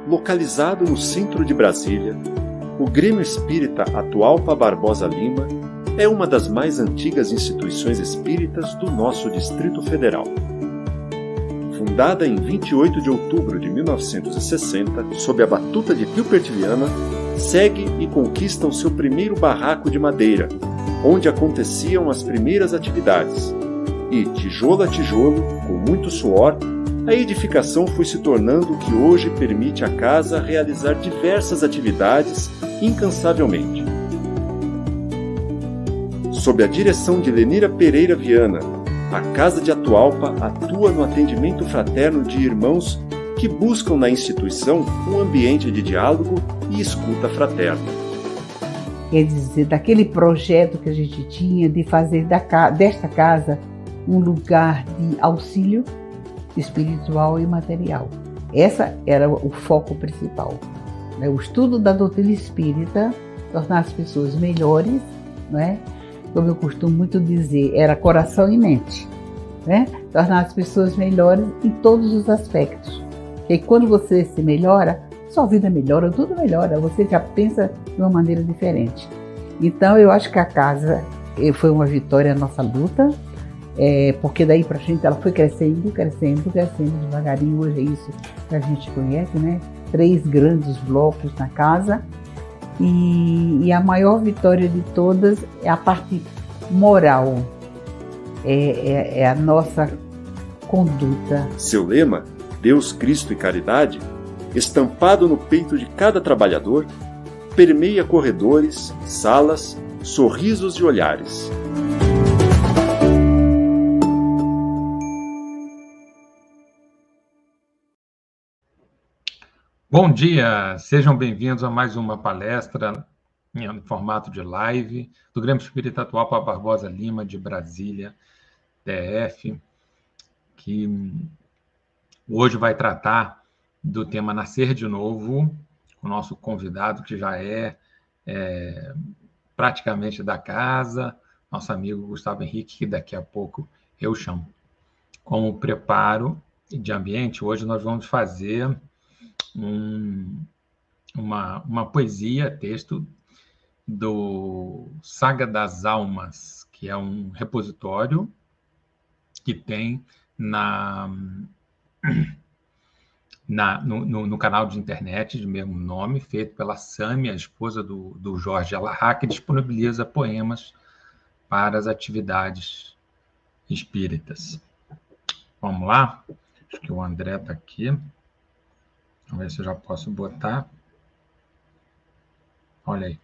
Localizado no centro de Brasília, o Grêmio Espírita Atualpa Barbosa Lima é uma das mais antigas instituições espíritas do nosso Distrito Federal. Fundada em 28 de outubro de 1960, sob a batuta de Pio Pertiliana, segue e conquista o seu primeiro barraco de madeira, onde aconteciam as primeiras atividades. E, tijolo a tijolo, com muito suor, a edificação foi se tornando o que hoje permite à casa realizar diversas atividades incansavelmente. Sob a direção de Lenira Pereira Viana, a Casa de Atualpa atua no atendimento fraterno de irmãos que buscam na instituição um ambiente de diálogo e escuta fraterna. Quer dizer, daquele projeto que a gente tinha de fazer desta casa um lugar de auxílio espiritual e material. Essa era o foco principal. O estudo da doutrina espírita, tornar as pessoas melhores, como eu costumo muito dizer, era coração e mente. Tornar as pessoas melhores em todos os aspectos. Porque quando você se melhora, sua vida melhora, tudo melhora, você já pensa de uma maneira diferente. Então eu acho que a casa foi uma vitória na nossa luta, porque daí pra frente ela foi crescendo devagarinho. Hoje é isso que a gente conhece, 3 grandes blocos na casa, e a maior vitória de todas é a parte moral, é a nossa conduta. Seu lema, Deus, Cristo e Caridade, estampado no peito de cada trabalhador, permeia corredores, salas, sorrisos e olhares. Bom dia, sejam bem-vindos a mais uma palestra em formato de live do Grêmio Espírita Atualpa Barbosa Lima, de Brasília, DF, que hoje vai tratar do tema Nascer de Novo, com o nosso convidado, que já é praticamente da casa, nosso amigo Gustavo Henrique, que daqui a pouco eu chamo. Como preparo de ambiente, hoje nós vamos fazer uma poesia, texto do Saga das Almas, que é um repositório que tem no canal de internet de mesmo nome, feito pela Sâmia, a esposa do Jorge Alahá, que disponibiliza poemas para as atividades espíritas. Vamos lá? Acho que o André está aqui. Vamos ver se eu já posso botar. Olha aí.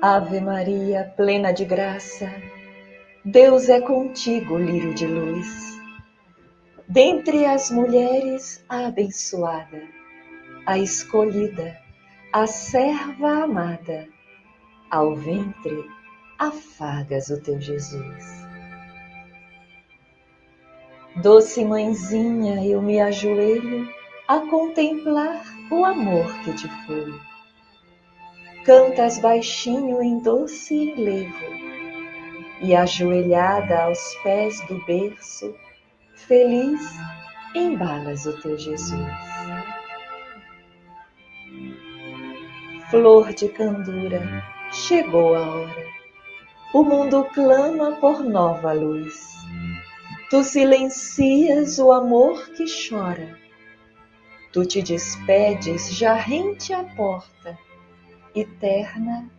Ave Maria, plena de graça, Deus é contigo, lírio de luz. Dentre as mulheres, a abençoada, a escolhida, a serva amada, ao ventre afagas o teu Jesus. Doce mãezinha, eu me ajoelho a contemplar o amor que te foi. Cantas baixinho em doce enlevo, e ajoelhada aos pés do berço, feliz embalas o teu Jesus. Flor de candura, chegou a hora, o mundo clama por nova luz. Tu silencias o amor que chora, tu te despedes já rente à porta, e terna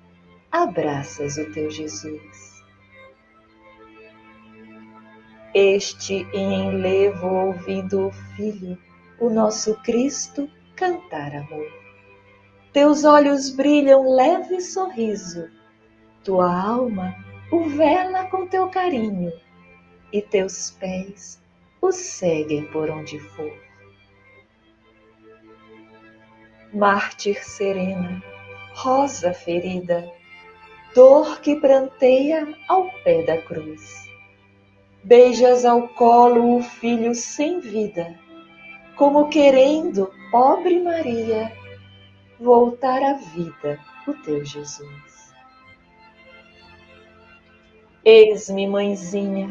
abraças o teu Jesus. Este em enlevo ouvindo o Filho, o nosso Cristo, cantar amor. Teus olhos brilham leve sorriso, tua alma o vela com teu carinho, e teus pés o seguem por onde for. Mártir serena, rosa ferida, dor que pranteia ao pé da cruz. Beijas ao colo o filho sem vida, como querendo, pobre Maria, voltar à vida o teu Jesus. Eis-me, mãezinha,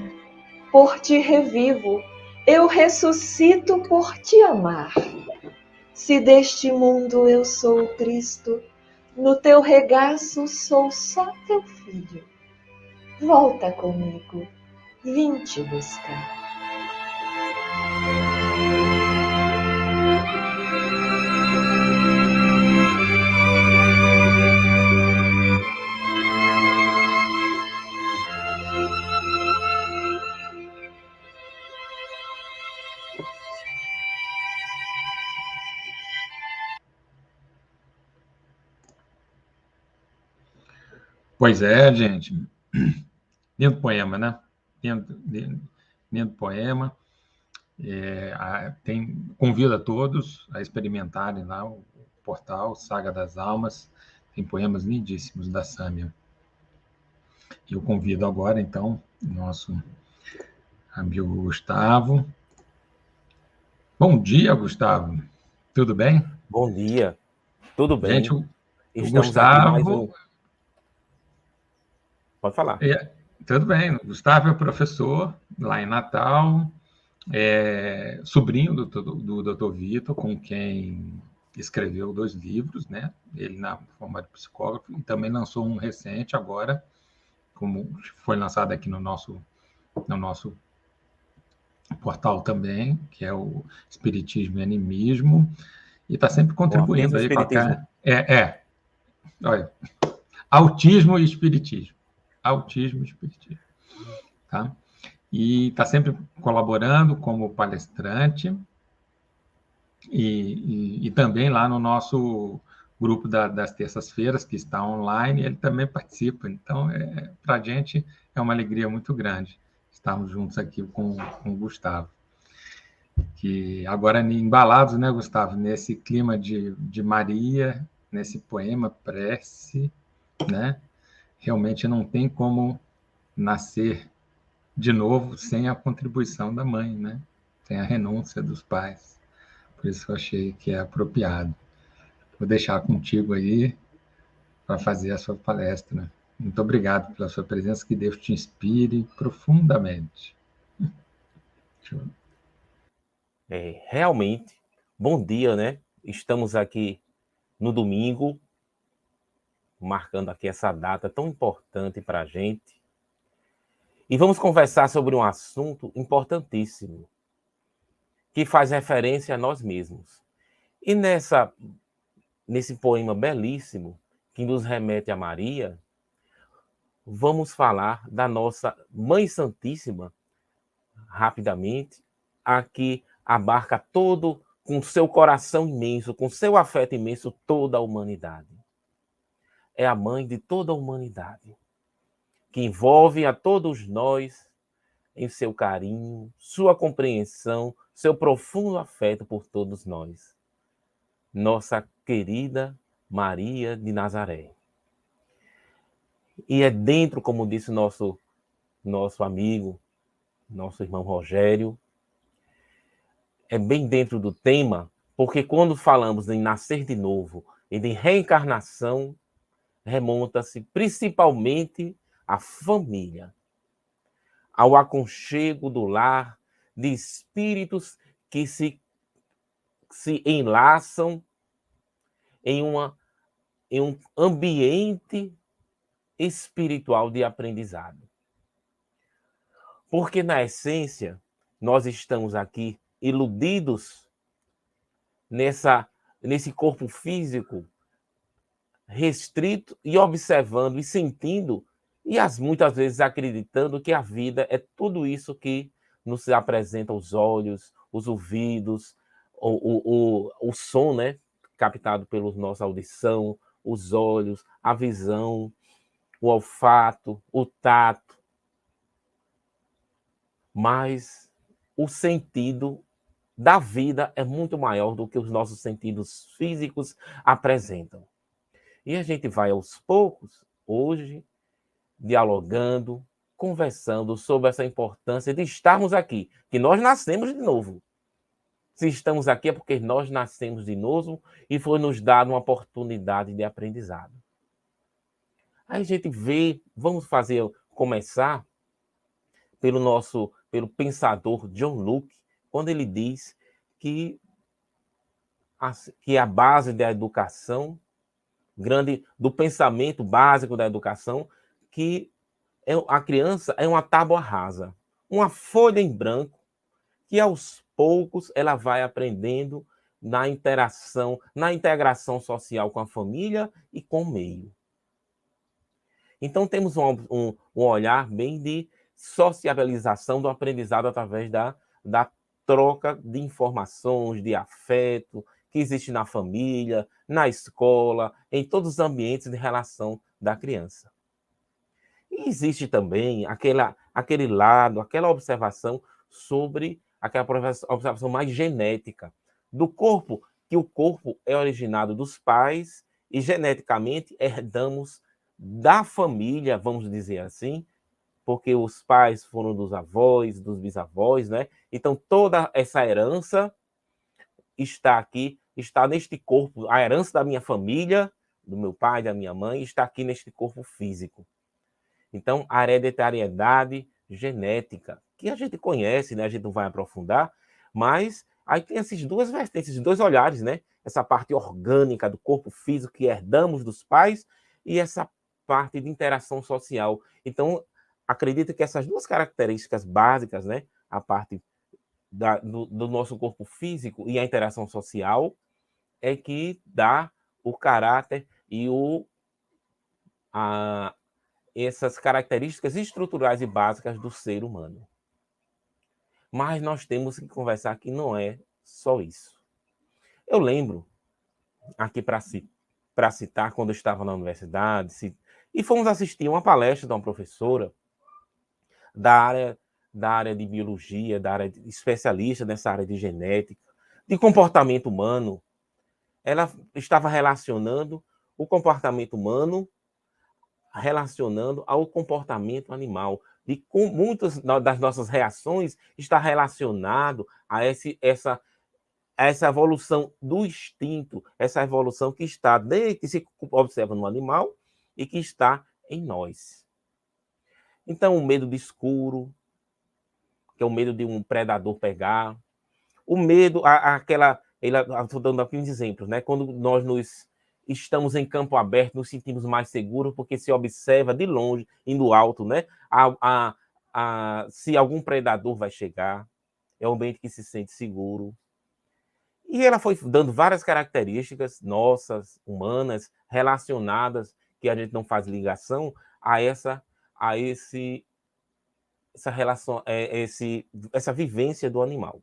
por ti revivo, eu ressuscito por te amar. Se deste mundo eu sou o Cristo, no teu regaço sou só teu filho. Volta comigo, vim te buscar. Pois é, gente. Lindo poema, né? Lindo poema. Convido a todos a experimentarem lá o portal Saga das Almas. Tem poemas lindíssimos da Sâmia. Eu convido agora, então, o nosso amigo Gustavo. Bom dia, Gustavo. Tudo bem? Bom dia. Tudo bem? Gente, o Estamos Gustavo... aqui mais um... Pode falar. Tudo bem. O Gustavo é professor lá em Natal, sobrinho do Dr. Vitor, com quem escreveu 2 livros, né? Ele na forma de psicógrafo, e também lançou um recente agora, como foi lançado aqui no nosso portal também, que é o Espiritismo e Animismo, e está sempre contribuindo aí com a... Olha, autismo e espiritismo. Autismo e espiritismo. Tá? E está sempre colaborando como palestrante e também lá no nosso grupo das terças-feiras, que está online, ele também participa. Então, para a gente é uma alegria muito grande estarmos juntos aqui com o Gustavo. Que agora, embalados, né, Gustavo, nesse clima de Maria, nesse poema prece, né? Realmente não tem como nascer de novo sem a contribuição da mãe, né? Sem a renúncia dos pais. Por isso eu achei que é apropriado. Vou deixar contigo aí para fazer a sua palestra. Muito obrigado pela sua presença, que Deus te inspire profundamente. Realmente, bom dia, né? Estamos aqui no domingo, marcando aqui essa data tão importante para a gente. E vamos conversar sobre um assunto importantíssimo, que faz referência a nós mesmos. E nesse poema belíssimo, que nos remete a Maria, vamos falar da nossa Mãe Santíssima, rapidamente, a que abarca todo, com seu coração imenso, com seu afeto imenso, toda a humanidade. É a mãe de toda a humanidade, que envolve a todos nós em seu carinho, sua compreensão, seu profundo afeto por todos nós. Nossa querida Maria de Nazaré. E é dentro, como disse nosso amigo, nosso irmão Rogério, é bem dentro do tema, porque quando falamos em nascer de novo e de reencarnação, remonta-se principalmente à família, ao aconchego do lar, de espíritos que se enlaçam em um ambiente espiritual de aprendizado. Porque, na essência, nós estamos aqui iludidos nesse corpo físico restrito e observando e sentindo, e muitas vezes acreditando que a vida é tudo isso que nos apresenta os olhos, os ouvidos, o som, né, captado pela nossa audição, os olhos, a visão, o olfato, o tato. Mas o sentido da vida é muito maior do que os nossos sentidos físicos apresentam. E a gente vai aos poucos, hoje, dialogando, conversando sobre essa importância de estarmos aqui, que nós nascemos de novo. Se estamos aqui é porque nós nascemos de novo e foi nos dada uma oportunidade de aprendizado. Aí a gente vê, vamos começar pelo pensador John Locke, quando ele diz que a base da educação, do pensamento básico da educação, que a criança é uma tábua rasa, uma folha em branco, que aos poucos ela vai aprendendo na interação, na integração social com a família e com o meio. Então temos um olhar bem de sociabilização do aprendizado através da troca de informações, de afeto, que existe na família, na escola, em todos os ambientes de relação da criança. E existe também aquele lado, aquela observação sobre aquela observação mais genética do corpo, que o corpo é originado dos pais e geneticamente herdamos da família, vamos dizer assim, porque os pais foram dos avós, dos bisavós, né? Então toda essa herança está aqui, está neste corpo, a herança da minha família, do meu pai, da minha mãe, está aqui neste corpo físico. Então, a hereditariedade genética, que a gente conhece, né? A gente não vai aprofundar, mas aí tem essas duas vertentes, esses dois olhares, né? Essa parte orgânica do corpo físico que herdamos dos pais e essa parte de interação social. Então, acredito que essas duas características básicas, né? A parte do nosso corpo físico e a interação social é que dá o caráter e essas características estruturais e básicas do ser humano. Mas nós temos que conversar que não é só isso. Eu lembro, aqui para citar, quando eu estava na universidade, e fomos assistir uma palestra de uma professora da área de biologia, especialista nessa área de genética, de comportamento humano. Ela estava relacionando o comportamento humano ao comportamento animal. E com muitas das nossas reações está relacionado a essa evolução do instinto, essa evolução que se observa no animal e que está em nós. Então, o medo do escuro, que é o medo de um predador pegar, o medo, estou dando aqui uns exemplos, né? Quando nós estamos em campo aberto, nos sentimos mais seguros, porque se observa de longe, indo alto, né? Se algum predador vai chegar, é um ambiente que se sente seguro. E ela foi dando várias características nossas, humanas, relacionadas, que a gente não faz ligação a essa relação, essa vivência do animal.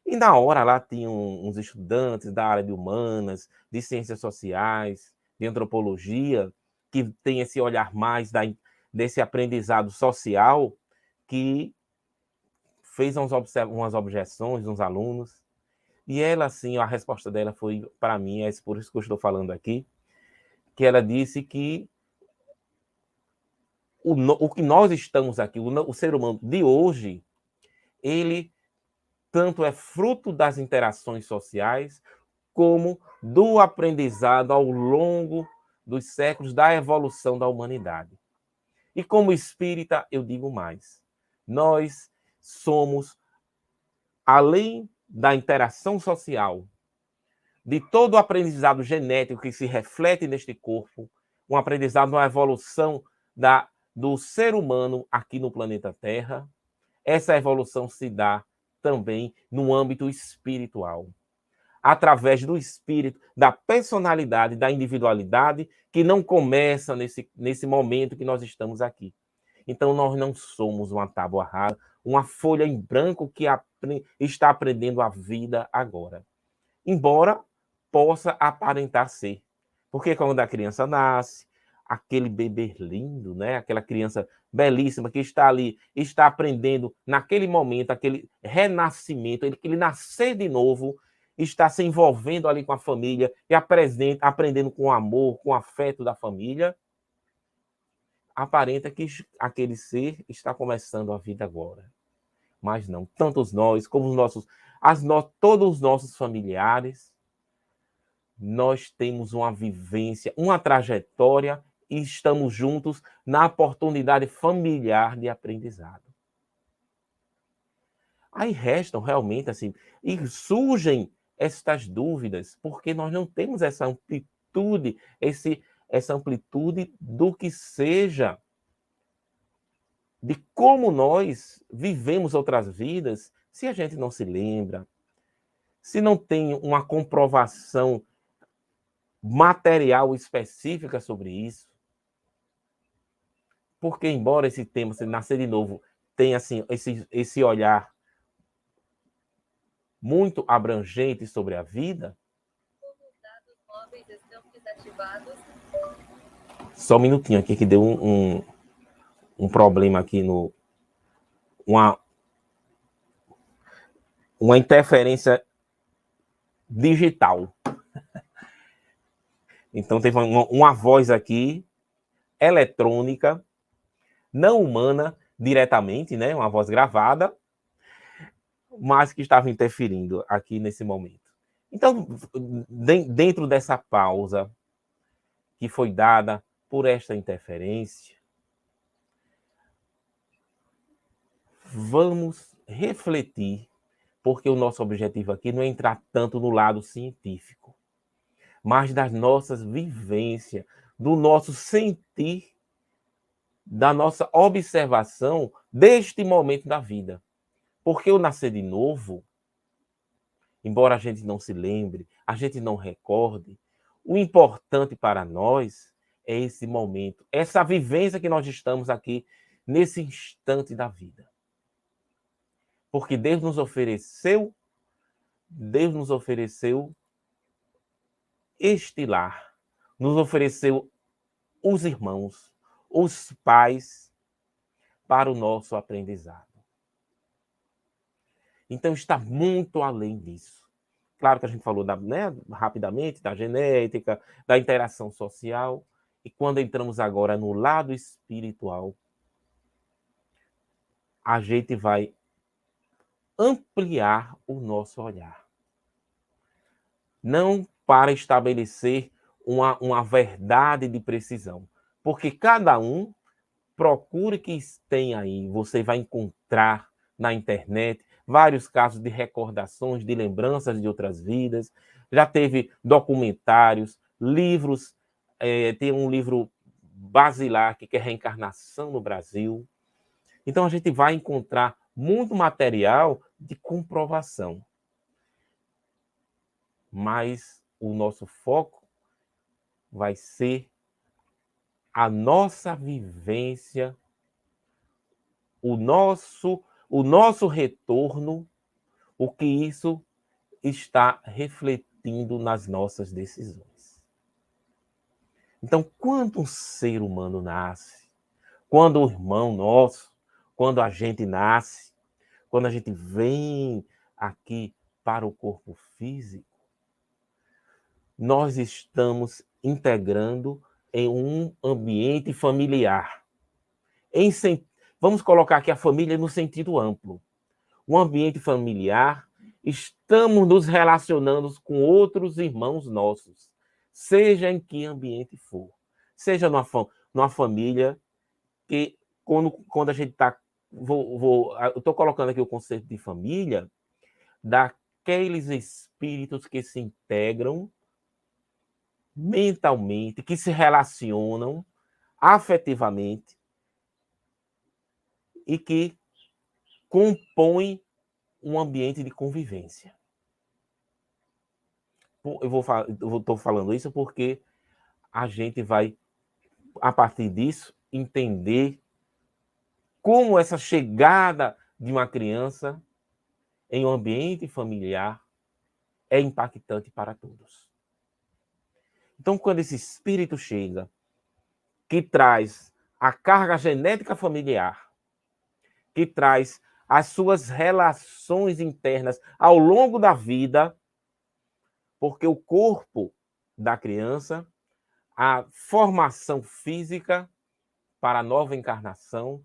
E na hora lá tinham uns estudantes da área de humanas, de ciências sociais, de antropologia, que tem esse olhar mais desse aprendizado social, que fez umas objeções uns alunos. E ela, assim, a resposta dela foi, para mim, é por isso que eu estou falando aqui, que ela disse que o que nós estamos aqui, o ser humano de hoje, ele tanto é fruto das interações sociais, como do aprendizado ao longo dos séculos da evolução da humanidade. E como espírita, eu digo mais. Nós somos, além da interação social, de todo o aprendizado genético que se reflete neste corpo, um aprendizado, uma evolução do ser humano aqui no planeta Terra, essa evolução se dá também no âmbito espiritual, através do espírito, da personalidade, da individualidade, que não começa nesse momento que nós estamos aqui. Então, nós não somos uma tábua rasa, uma folha em branco que está aprendendo a vida agora. Embora possa aparentar ser. Porque quando a criança nasce, aquele bebê lindo, né? Aquela criança belíssima que está ali, está aprendendo naquele momento, aquele renascimento, ele nascer de novo, está se envolvendo ali com a família e aprendendo com o amor, com o afeto da família, aparenta que aquele ser está começando a vida agora. Mas não, tantos nós, como todos os nossos familiares, nós temos uma vivência, uma trajetória e estamos juntos na oportunidade familiar de aprendizado. Aí restam realmente assim, e surgem estas dúvidas, porque nós não temos essa amplitude, essa amplitude do que seja, de como nós vivemos outras vidas, se a gente não se lembra, se não tem uma comprovação material específica sobre isso. Porque, embora esse tema, se nascer de novo, tenha assim, esse olhar muito abrangente sobre a vida. Os dados móveis estão desativados. Só um minutinho aqui, que deu um problema aqui no... Uma interferência digital. Então, teve uma voz aqui, eletrônica, não humana, diretamente, né? Uma voz gravada, mas que estava interferindo aqui nesse momento. Então, dentro dessa pausa que foi dada por esta interferência, vamos refletir, porque o nosso objetivo aqui não é entrar tanto no lado científico, mas das nossas vivências, do nosso sentir, da nossa observação deste momento da vida. Porque o nascer de novo, embora a gente não se lembre, a gente não recorde, o importante para nós é esse momento, essa vivência que nós estamos aqui nesse instante da vida. Porque Deus nos ofereceu este lar, nos ofereceu os irmãos, os pais, para o nosso aprendizado. Então, está muito além disso. Claro que a gente falou rapidamente da genética, da interação social, e quando entramos agora no lado espiritual, a gente vai ampliar o nosso olhar. Não para estabelecer uma verdade de precisão, porque cada um procure que tenha aí, você vai encontrar na internet vários casos de recordações, de lembranças de outras vidas. Já teve documentários, livros, tem um livro basilar que é Reencarnação no Brasil. Então a gente vai encontrar muito material de comprovação. Mas o nosso foco vai ser a nossa vivência, o nosso retorno, o que isso está refletindo nas nossas decisões. Então, quando um ser humano nasce, quando o irmão nosso, quando a gente nasce, quando a gente vem aqui para o corpo físico, nós estamos integrando em um ambiente familiar. Vamos colocar aqui a família no sentido amplo. Um ambiente familiar, estamos nos relacionando com outros irmãos nossos, seja em que ambiente for. Seja numa família que, quando a gente está... eu estou colocando aqui o conceito de família, daqueles espíritos que se integram mentalmente, que se relacionam afetivamente e que compõem um ambiente de convivência. Eu estou falando isso porque a gente vai, a partir disso, entender como essa chegada de uma criança em um ambiente familiar é impactante para todos. Então, quando esse espírito chega, que traz a carga genética familiar, que traz as suas relações internas ao longo da vida, Porque o corpo da criança, a formação física para a nova encarnação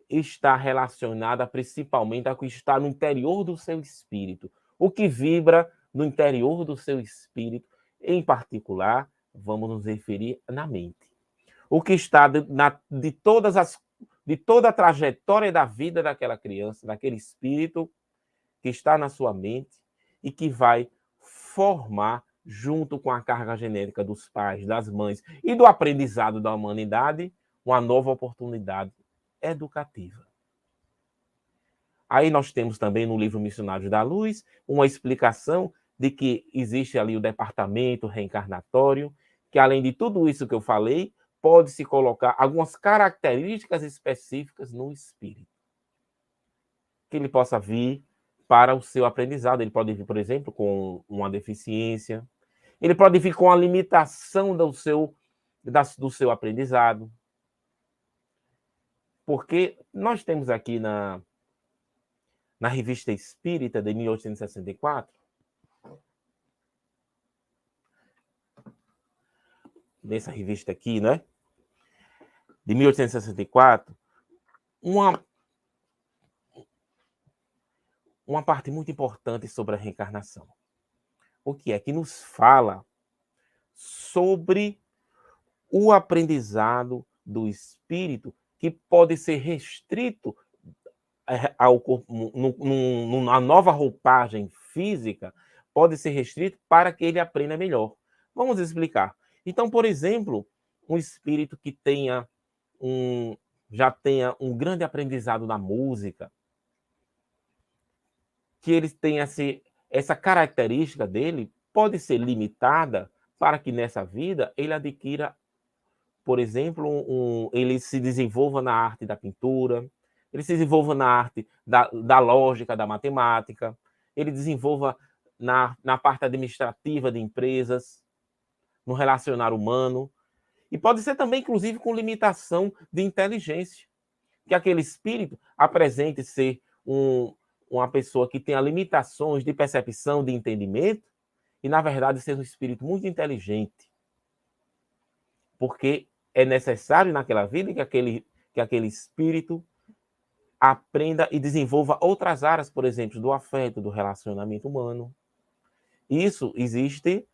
está relacionada principalmente ao que está no interior do seu espírito. O que vibra no interior do seu espírito, em particular, vamos nos referir na mente. O que está de toda a trajetória da vida daquela criança, daquele espírito que está na sua mente e que vai formar, junto com a carga genética dos pais, das mães e do aprendizado da humanidade, uma nova oportunidade educativa. Aí nós temos também no livro Missionários da Luz uma explicação de que existe ali o departamento reencarnatório, que além de tudo isso que eu falei, pode-se colocar algumas características específicas no espírito, que ele possa vir para o seu aprendizado. Ele pode vir, por exemplo, com uma deficiência, ele pode vir com a limitação do seu aprendizado, porque nós temos aqui na Revista Espírita de 1864, nessa revista aqui, né, de 1864, uma parte muito importante sobre a reencarnação. O que é que nos fala sobre o aprendizado do espírito que pode ser restrito ao corpo, numa nova roupagem física, pode ser restrito para que ele aprenda melhor. Vamos explicar. Então, por exemplo, um espírito que já tenha um grande aprendizado na música, que ele tenha essa característica dele, pode ser limitada para que nessa vida ele adquira, por exemplo, ele se desenvolva na arte da pintura, ele se desenvolva na arte da lógica, da matemática, ele desenvolva na parte administrativa de empresas, no relacionar humano, e pode ser também, inclusive, com limitação de inteligência, que aquele espírito apresente ser uma pessoa que tenha limitações de percepção, de entendimento, e, na verdade, ser um espírito muito inteligente, porque é necessário naquela vida que aquele espírito aprenda e desenvolva outras áreas, por exemplo, do afeto, do relacionamento humano. Isso existe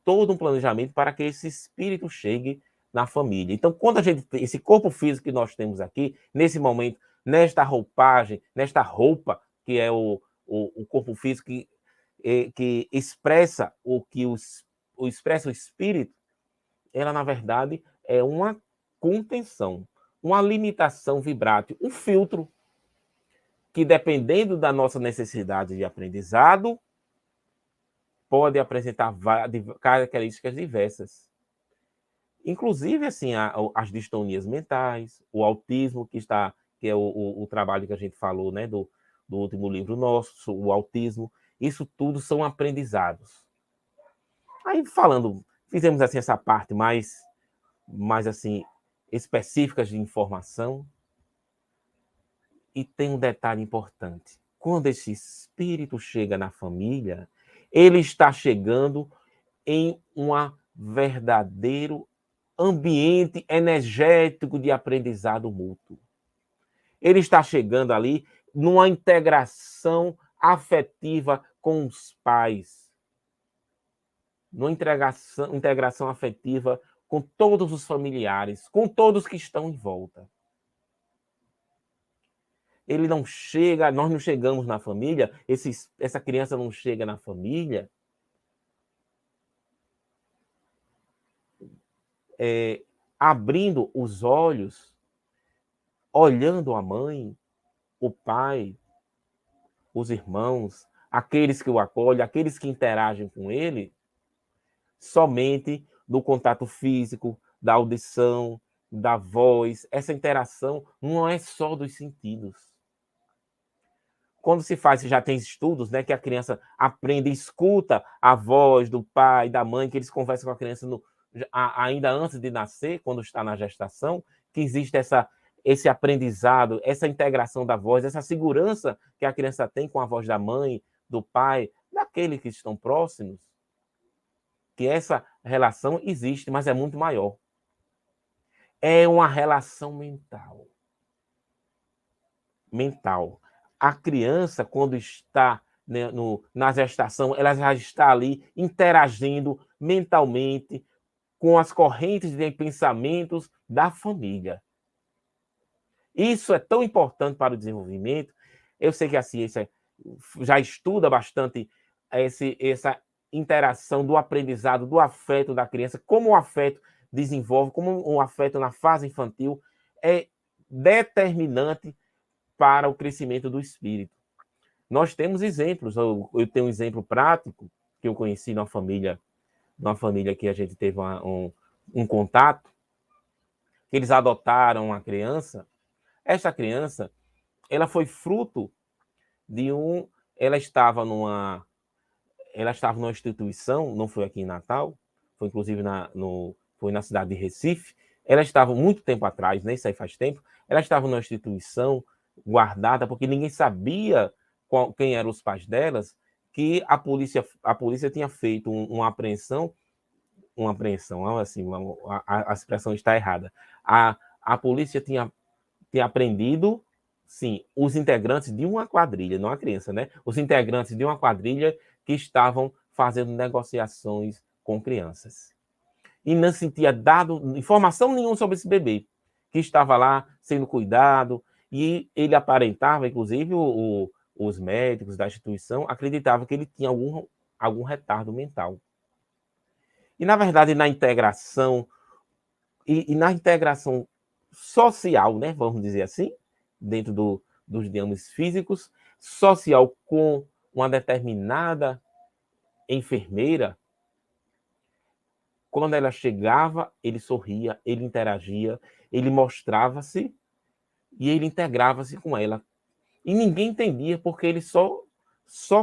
todo um planejamento para que esse espírito chegue na família. Então, quando a gente tem esse corpo físico que nós temos aqui, nesse momento, nesta roupagem, nesta roupa, que é o corpo físico que expressa expressa o espírito, ela, na verdade, é uma contenção, uma limitação vibrátil, um filtro que, dependendo da nossa necessidade de aprendizado, pode apresentar características diversas. Inclusive, assim, as distonias mentais, o autismo, que é o trabalho que a gente falou, né, do último livro nosso, o autismo, isso tudo são aprendizados. Aí, fizemos assim essa parte mais assim, específicas de informação. E tem um detalhe importante. Quando esse espírito chega na família, ele está chegando em um verdadeiro ambiente energético de aprendizado mútuo. Ele está chegando ali numa integração afetiva com os pais, numa integração afetiva com todos os familiares, com todos que estão em volta. Ele não chega, nós não chegamos na família, essa criança não chega na família abrindo os olhos, olhando a mãe, o pai, os irmãos, aqueles que o acolhem, aqueles que interagem com ele, somente do contato físico, da audição, da voz. Essa interação não é só dos sentidos. Quando se já tem estudos, né, que a criança aprende, escuta a voz do pai, da mãe, que eles conversam com a criança ainda antes de nascer, quando está na gestação, que existe esse aprendizado, essa integração da voz, essa segurança que a criança tem com a voz da mãe, do pai, daqueles que estão próximos, que essa relação existe, mas é muito maior. É uma relação mental. Mental. A criança, quando está, né, na gestação, ela já está ali interagindo mentalmente com as correntes de pensamentos da família. Isso é tão importante para o desenvolvimento. Eu sei que a ciência já estuda bastante essa interação do aprendizado, do afeto da criança, como o afeto desenvolve, como o afeto na fase infantil é determinante para o crescimento do espírito. Nós temos exemplos. Eu tenho um exemplo prático que eu conheci numa família que a gente teve um contato, que eles adotaram uma criança. Essa criança, ela foi fruto de ela estava numa instituição, não foi aqui em Natal, foi inclusive foi na cidade de Recife. Ela estava muito tempo atrás, nem sei faz tempo, ela estava numa instituição guardada, porque ninguém sabia quem eram os pais delas, que a polícia tinha feito uma apreensão, assim, a expressão está errada. A polícia tinha apreendido, sim, os integrantes de uma quadrilha, não a criança, né? Os integrantes de uma quadrilha que estavam fazendo negociações com crianças. E não se tinha dado informação nenhuma sobre esse bebê, que estava lá sendo cuidado, e ele aparentava, inclusive os médicos da instituição acreditavam que ele tinha algum retardo mental. E, na verdade, na integração, e na integração social, né, vamos dizer assim, dentro dos digamos físicos, social com uma determinada enfermeira, quando ela chegava, ele sorria, ele interagia, ele mostrava-se e ele integrava-se com ela. E ninguém entendia porque ele só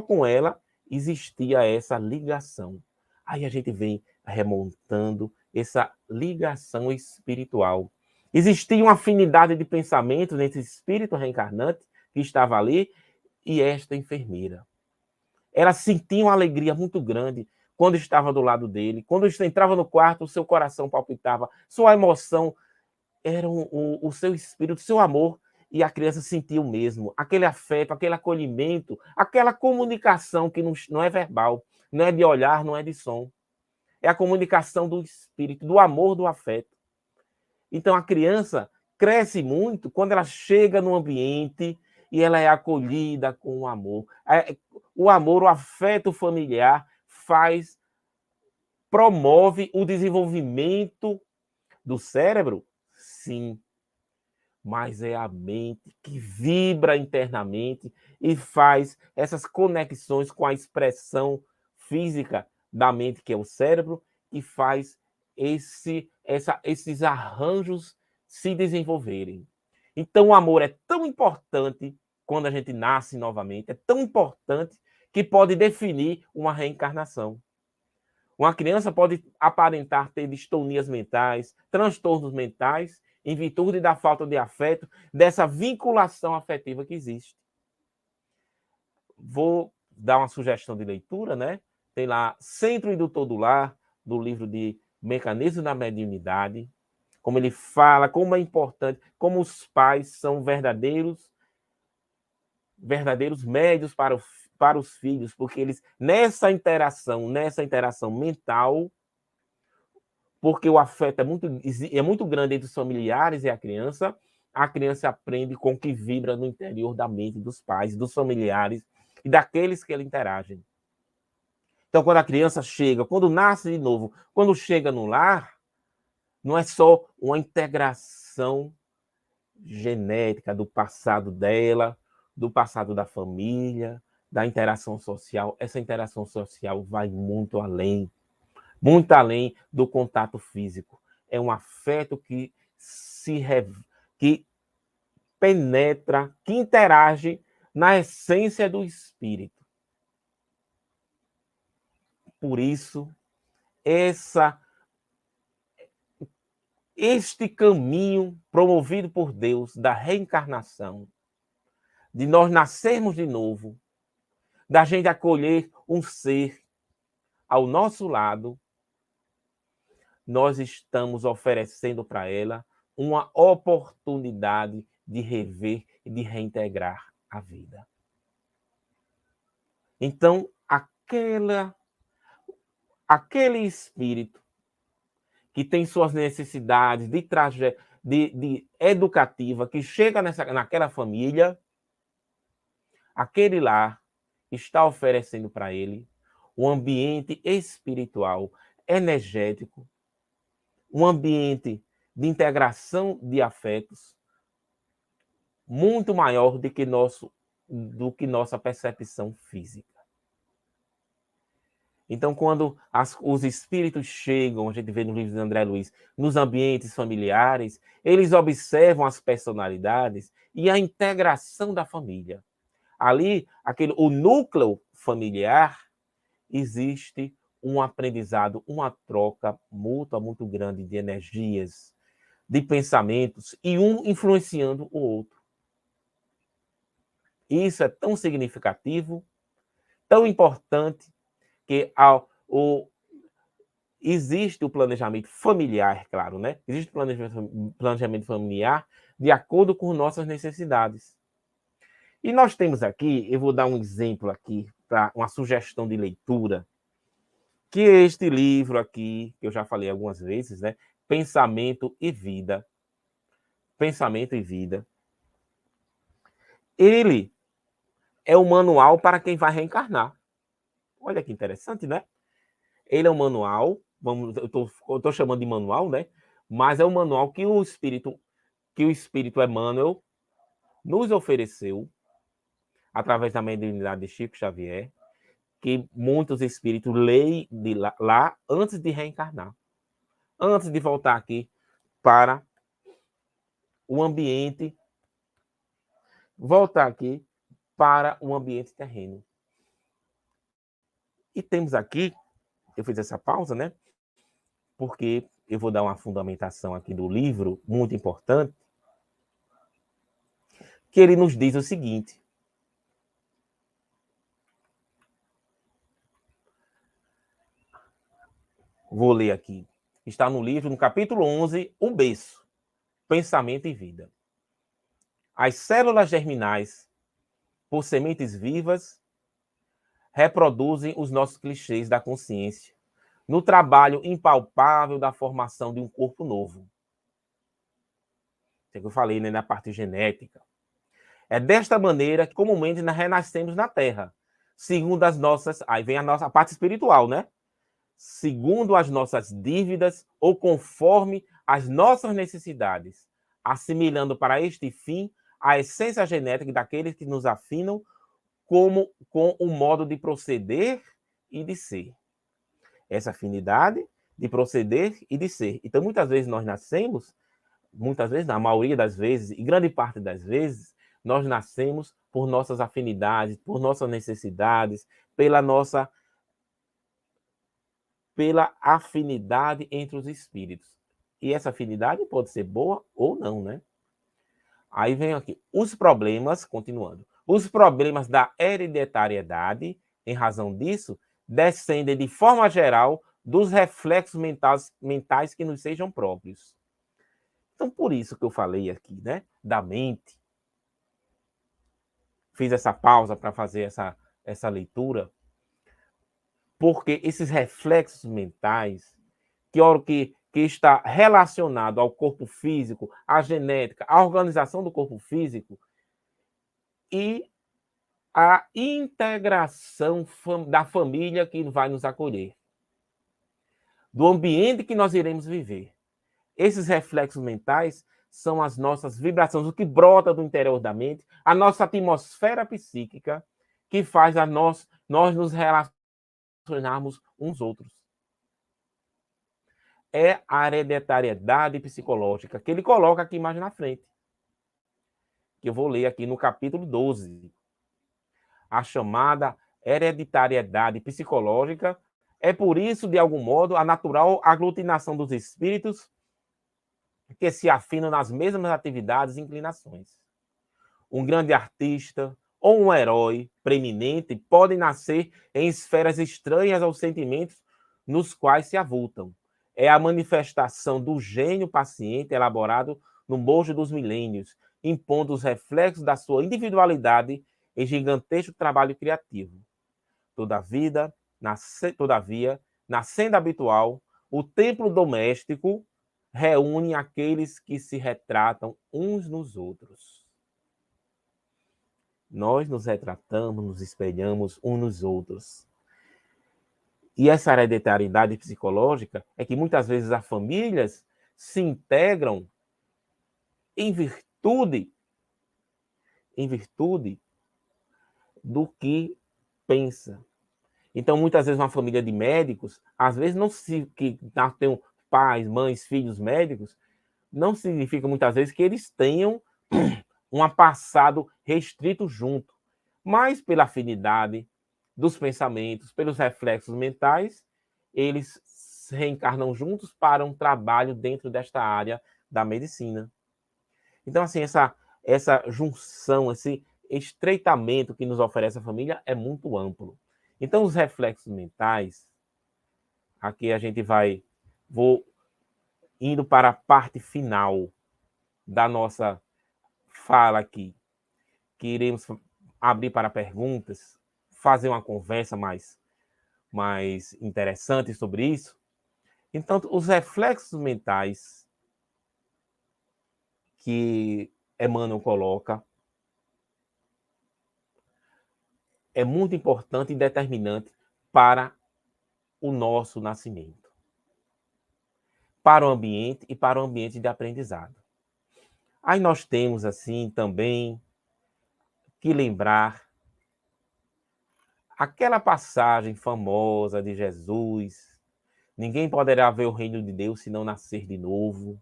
com ela existia essa ligação. Aí a gente vem remontando essa ligação espiritual. Existia uma afinidade de pensamento entre esse espírito reencarnante que estava ali e esta enfermeira. Ela sentia uma alegria muito grande quando estava do lado dele. Quando entrava no quarto, o seu coração palpitava. Sua emoção era o seu espírito, o seu amor. E a criança sentia o mesmo. Aquele afeto, aquele acolhimento, aquela comunicação que não é verbal, não é de olhar, não é de som. É a comunicação do espírito, do amor, do afeto. Então, a criança cresce muito quando ela chega no ambiente e ela é acolhida com o amor. O amor, o afeto familiar promove o desenvolvimento do cérebro? Sim. Mas é a mente que vibra internamente e faz essas conexões com a expressão física da mente, que é o cérebro, e faz esses arranjos se desenvolverem. Então, o amor é tão importante quando a gente nasce novamente, é tão importante que pode definir uma reencarnação. Uma criança pode aparentar ter distonias mentais, transtornos mentais, em virtude da falta de afeto, dessa vinculação afetiva que existe. Vou dar uma sugestão de leitura, né? Tem lá Centro Indutor do Lar, do livro de Mecanismo da Mediunidade, como ele fala, como é importante, como os pais são verdadeiros médios para os filhos, porque eles, nessa interação mental, porque o afeto é muito grande entre os familiares e a criança aprende com o que vibra no interior da mente dos pais, dos familiares e daqueles que ela interagem. Então, quando a criança chega, quando nasce de novo, quando chega no lar, não é só uma integração genética do passado dela, do passado da família, da interação social. Essa interação social vai muito além do contato físico. É um afeto que penetra, que interage na essência do espírito. Por isso, este caminho promovido por Deus da reencarnação, de nós nascermos de novo, da gente acolher um ser ao nosso lado, nós estamos oferecendo para ela uma oportunidade de rever e de reintegrar a vida. Então, aquele espírito que tem suas necessidades de educativa, que chega naquela família, aquele lar está oferecendo para ele um ambiente espiritual, energético, um ambiente de integração de afetos muito maior do que nossa percepção física. Então, quando os espíritos chegam, a gente vê no livro de André Luiz, nos ambientes familiares, eles observam as personalidades e a integração da família. Ali, o núcleo familiar, existe um aprendizado, uma troca mútua muito grande de energias, de pensamentos, e um influenciando o outro. Isso é tão significativo, tão importante, que existe o planejamento familiar, claro, né? Existe o planejamento familiar de acordo com nossas necessidades. E nós temos aqui, eu vou dar um exemplo aqui, para uma sugestão de leitura, que é este livro aqui, que eu já falei algumas vezes, né? Pensamento e Vida. Pensamento e Vida. Ele é um manual para quem vai reencarnar. Olha que interessante, né? Ele é um manual, eu estou chamando de manual, né? Mas é um manual que o Espírito Emmanuel nos ofereceu através da mediunidade de Chico Xavier, que muitos espíritos leem lá antes de reencarnar, antes de voltar aqui para o ambiente, terreno. E temos aqui, eu fiz essa pausa, né? Porque eu vou dar uma fundamentação aqui do livro, muito importante, que ele nos diz o seguinte: vou ler aqui. Está no livro, no capítulo 11, O Berço, Pensamento e Vida. As células germinais, por sementes vivas, reproduzem os nossos clichês da consciência no trabalho impalpável da formação de um corpo novo. É o que eu falei, né, na parte genética. É desta maneira que comumente nós renascemos na Terra, segundo as nossas... Aí vem a parte espiritual, né? Segundo as nossas dívidas ou conforme as nossas necessidades, assimilando para este fim a essência genética daqueles que nos afinam com o modo de proceder e de ser. Essa afinidade de proceder e de ser. Então, muitas vezes nós nascemos, na maioria das vezes, e grande parte das vezes, nós nascemos por nossas afinidades, por nossas necessidades, pela afinidade entre os espíritos. E essa afinidade pode ser boa ou não, né? Aí vem aqui, os problemas, continuando, os problemas da hereditariedade, em razão disso, descendem de forma geral dos reflexos mentais que nos sejam próprios. Então, por isso que eu falei aqui, né, da mente. Fiz essa pausa para fazer essa leitura, porque esses reflexos mentais, que está relacionado ao corpo físico, à genética, à organização do corpo físico e a integração da família que vai nos acolher, do ambiente que nós iremos viver. Esses reflexos mentais são as nossas vibrações, o que brota do interior da mente, a nossa atmosfera psíquica, que faz nós nos relacionarmos uns outros. É a hereditariedade psicológica, que ele coloca aqui mais na frente, que eu vou ler aqui no capítulo 12. A chamada hereditariedade psicológica é, por isso, de algum modo, a natural aglutinação dos espíritos que se afinam nas mesmas atividades e inclinações. Um grande artista ou um herói preeminente podem nascer em esferas estranhas aos sentimentos nos quais se avultam. É a manifestação do gênio paciente elaborado no bojo dos milênios, impondo os reflexos da sua individualidade em gigantesco trabalho criativo. Todavia, na senda habitual, o templo doméstico reúne aqueles que se retratam uns nos outros. Nós nos retratamos, nos espelhamos uns nos outros. E essa hereditariedade psicológica é que muitas vezes as famílias se integram em virtude do que pensa. Então, muitas vezes, uma família de médicos, às vezes não se que tem pais, mães, filhos médicos, não significa muitas vezes que eles tenham um passado restrito junto, mas pela afinidade dos pensamentos, pelos reflexos mentais, eles se reencarnam juntos para um trabalho dentro desta área da medicina. Então, assim, essa junção, esse estreitamento que nos oferece a família é muito amplo. Então, os reflexos mentais, aqui a gente vou indo para a parte final da nossa fala aqui, que iremos abrir para perguntas, fazer uma conversa mais interessante sobre isso. Então, os reflexos mentais que Emmanuel coloca é muito importante e determinante para o nosso nascimento, para o ambiente e para o ambiente de aprendizado. Aí nós temos, assim, também que lembrar aquela passagem famosa de Jesus: ninguém poderá ver o reino de Deus se não nascer de novo.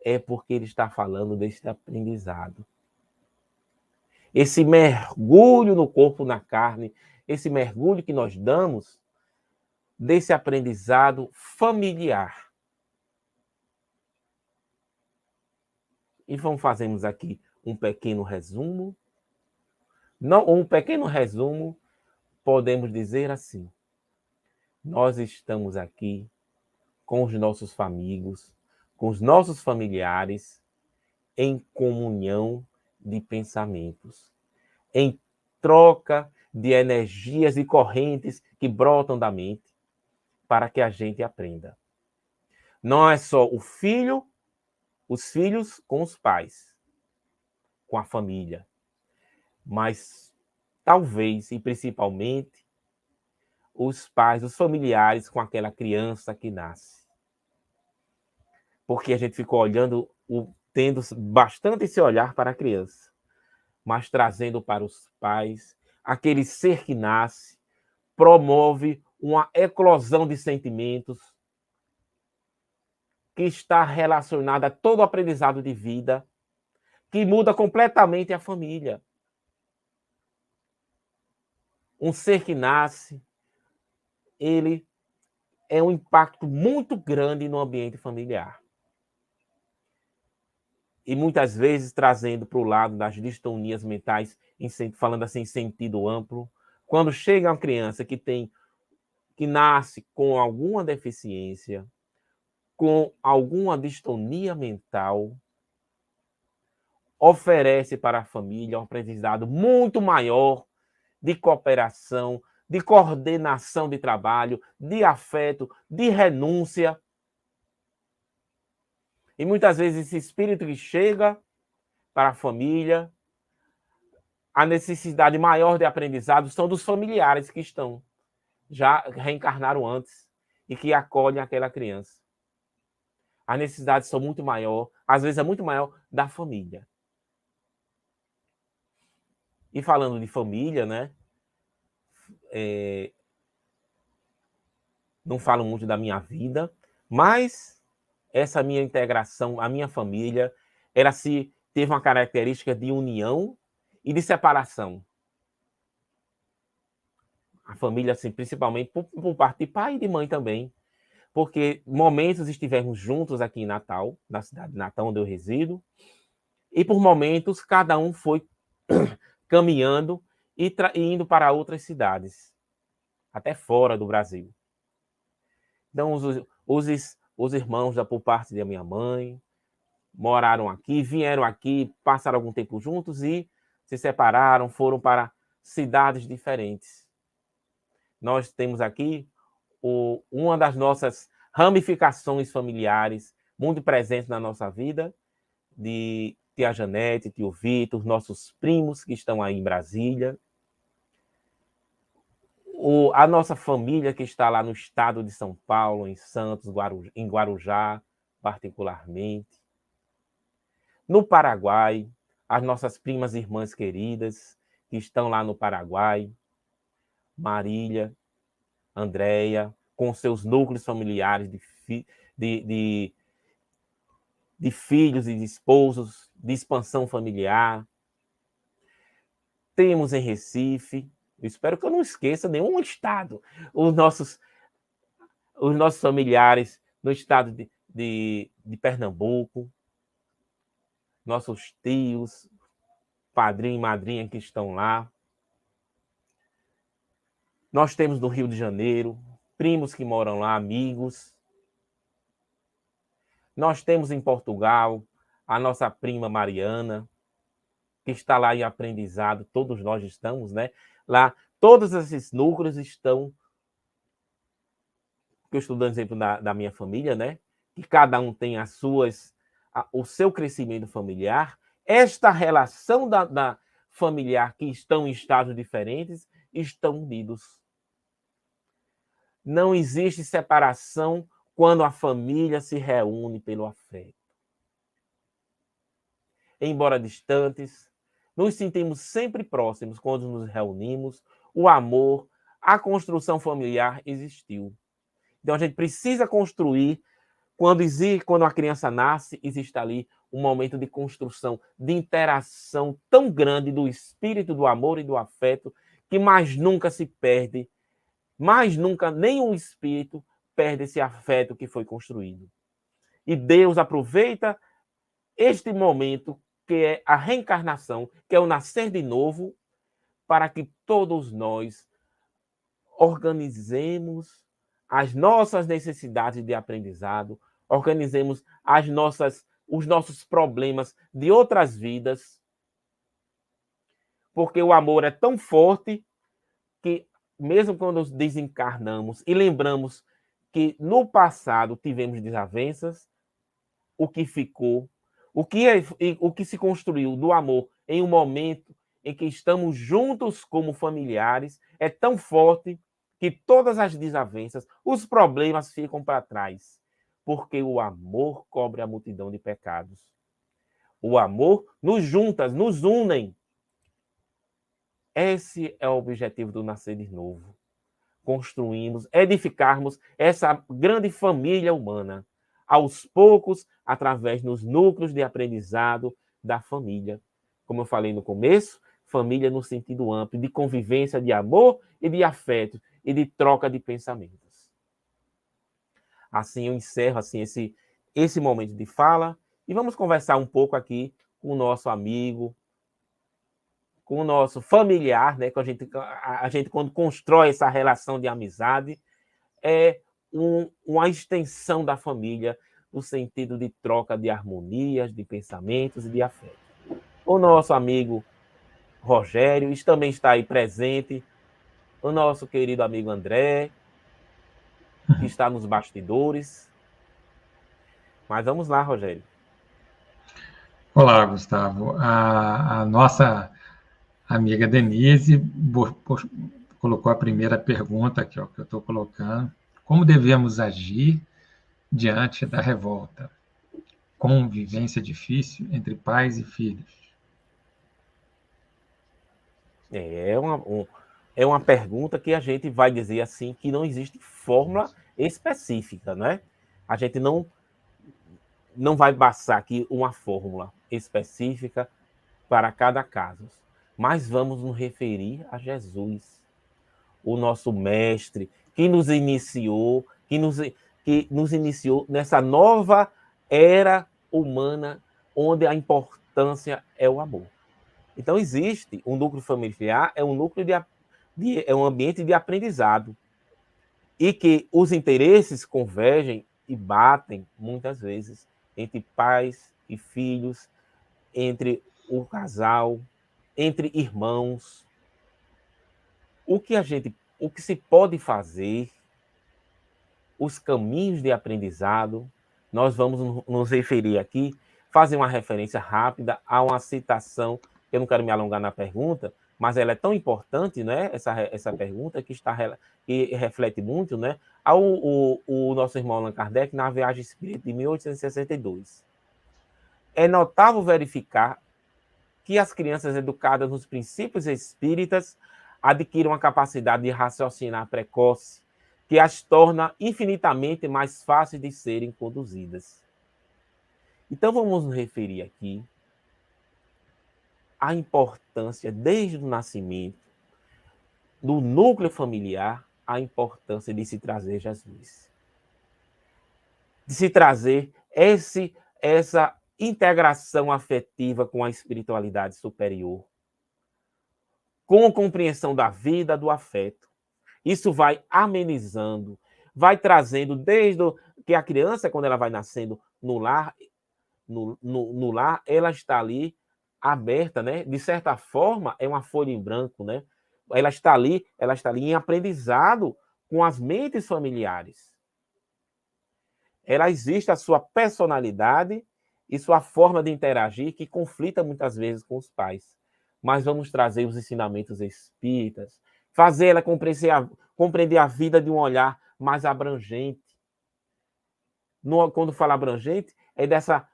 É porque ele está falando deste aprendizado. Esse mergulho no corpo, na carne, esse mergulho que nós damos desse aprendizado familiar. E fazemos aqui um pequeno resumo. Um pequeno resumo, podemos dizer assim: nós estamos aqui com os nossos amigos, com os nossos familiares, em comunhão de pensamentos, em troca de energias e correntes que brotam da mente, para que a gente aprenda. Não é só os filhos com os pais, com a família, mas talvez e principalmente os pais, os familiares com aquela criança que nasce. Porque a gente ficou olhando, tendo bastante esse olhar para a criança, mas trazendo para os pais, aquele ser que nasce, promove uma eclosão de sentimentos que está relacionada a todo o aprendizado de vida, que muda completamente a família. Um ser que nasce, ele é um impacto muito grande no ambiente familiar. E muitas vezes trazendo para o lado das distonias mentais, falando assim em sentido amplo, quando chega uma criança que nasce com alguma deficiência, com alguma distonia mental, oferece para a família um aprendizado muito maior de cooperação, de coordenação de trabalho, de afeto, de renúncia. E muitas vezes esse espírito que chega para a família, a necessidade maior de aprendizado são dos familiares que já reencarnaram antes e que acolhem aquela criança. As necessidades são muito maior, às vezes é muito maior da família. E falando de família, né? Não falo muito da minha vida, mas essa minha integração, a minha família, ela teve uma característica de união e de separação. A família, assim, principalmente por parte de pai e de mãe também, porque momentos estivemos juntos aqui em Natal, na cidade de Natal, onde eu resido, e por momentos cada um foi caminhando e indo para outras cidades, até fora do Brasil. Então, os irmãos por parte da minha mãe moraram aqui, vieram aqui, passaram algum tempo juntos e se separaram, foram para cidades diferentes. Nós temos aqui uma das nossas ramificações familiares muito presentes na nossa vida, de tia Janete, tio Vitor, nossos primos que estão aí em Brasília, a nossa família que está lá no estado de São Paulo, em Santos, em Guarujá, particularmente. No Paraguai, as nossas primas e irmãs queridas que estão lá no Paraguai, Marília, Andréia, com seus núcleos familiares de filhos e de esposos, de expansão familiar. Temos em Recife, eu espero que eu não esqueça nenhum estado, os nossos familiares no estado de Pernambuco, nossos tios, padrinho e madrinha que estão lá. Nós temos no Rio de Janeiro primos que moram lá, amigos. Nós temos em Portugal a nossa prima Mariana, que está lá em aprendizado, todos nós estamos, né? Lá, todos esses núcleos estão, que eu estou dando exemplo da minha família, né? Que cada um tem o seu crescimento familiar. Esta relação da familiar que estão em estágios diferentes estão unidos. Não existe separação quando a família se reúne pelo afeto. Embora distantes, nos sentimos sempre próximos quando nos reunimos. O amor, a construção familiar existiu. Então a gente precisa construir. Quando a criança nasce, existe ali um momento de construção, de interação tão grande do espírito do amor e do afeto, que mais nunca se perde, mais nunca nenhum espírito perde esse afeto que foi construído. E Deus aproveita este momento, que é a reencarnação, que é o nascer de novo, para que todos nós organizemos as nossas necessidades de aprendizado, organizemos os nossos problemas de outras vidas, porque o amor é tão forte que, mesmo quando desencarnamos e lembramos que no passado tivemos desavenças, o que ficou, o que se construiu do amor em um momento em que estamos juntos como familiares, é tão forte que todas as desavenças, os problemas ficam para trás, porque o amor cobre a multidão de pecados. O amor nos junta, nos unem. Esse é o objetivo do nascer de novo. Construímos, edificarmos essa grande família humana, aos poucos, através dos núcleos de aprendizado da família. Como eu falei no começo, família no sentido amplo, de convivência, de amor e de afeto, e de troca de pensamentos. Assim eu encerro assim, esse momento de fala, e vamos conversar um pouco aqui com o nosso amigo, com o nosso familiar, né? Que a gente quando constrói essa relação de amizade, é uma extensão da família, no sentido de troca de harmonias, de pensamentos e de afeto. O nosso amigo Rogério também está aí presente, o nosso querido amigo André, que está nos bastidores. Mas vamos lá, Rogério. Olá, Gustavo. A nossa amiga Denise colocou a primeira pergunta aqui, ó, que eu estou colocando. Como devemos agir diante da revolta? Convivência difícil entre pais e filhos. É uma pergunta que a gente vai dizer assim, que não existe fórmula específica, né? A gente não vai passar aqui uma fórmula específica para cada caso, mas vamos nos referir a Jesus, o nosso mestre, que nos iniciou nessa nova era humana, onde a importância é o amor. Então, existe um núcleo familiar, é um núcleo é um ambiente de aprendizado, e que os interesses convergem e batem, muitas vezes, entre pais e filhos, entre o casal, entre irmãos. O que se pode fazer, os caminhos de aprendizado, nós vamos nos referir aqui, fazer uma referência rápida a uma citação, eu não quero me alongar na pergunta, mas ela é tão importante, né, essa pergunta, que reflete muito, né, o nosso irmão Allan Kardec, na Viagem Espírita de 1862. É notável verificar que as crianças educadas nos princípios espíritas adquirem uma capacidade de raciocinar precoce, que as torna infinitamente mais fáceis de serem conduzidas. Então, vamos nos referir aqui à importância, desde o nascimento, do núcleo familiar, a importância de se trazer Jesus. De se trazer essa integração afetiva com a espiritualidade superior, com a compreensão da vida, do afeto. Isso vai amenizando, vai trazendo, desde que a criança, quando ela vai nascendo no lar, no lar, ela está ali aberta, né? De certa forma, é uma folha em branco, né? Ela está ali em aprendizado com as mentes familiares. Ela existe a sua personalidade e sua forma de interagir, que conflita muitas vezes com os pais. Mas vamos trazer os ensinamentos espíritas, fazer ela compreender a vida de um olhar mais abrangente. Quando fala abrangente, é dessa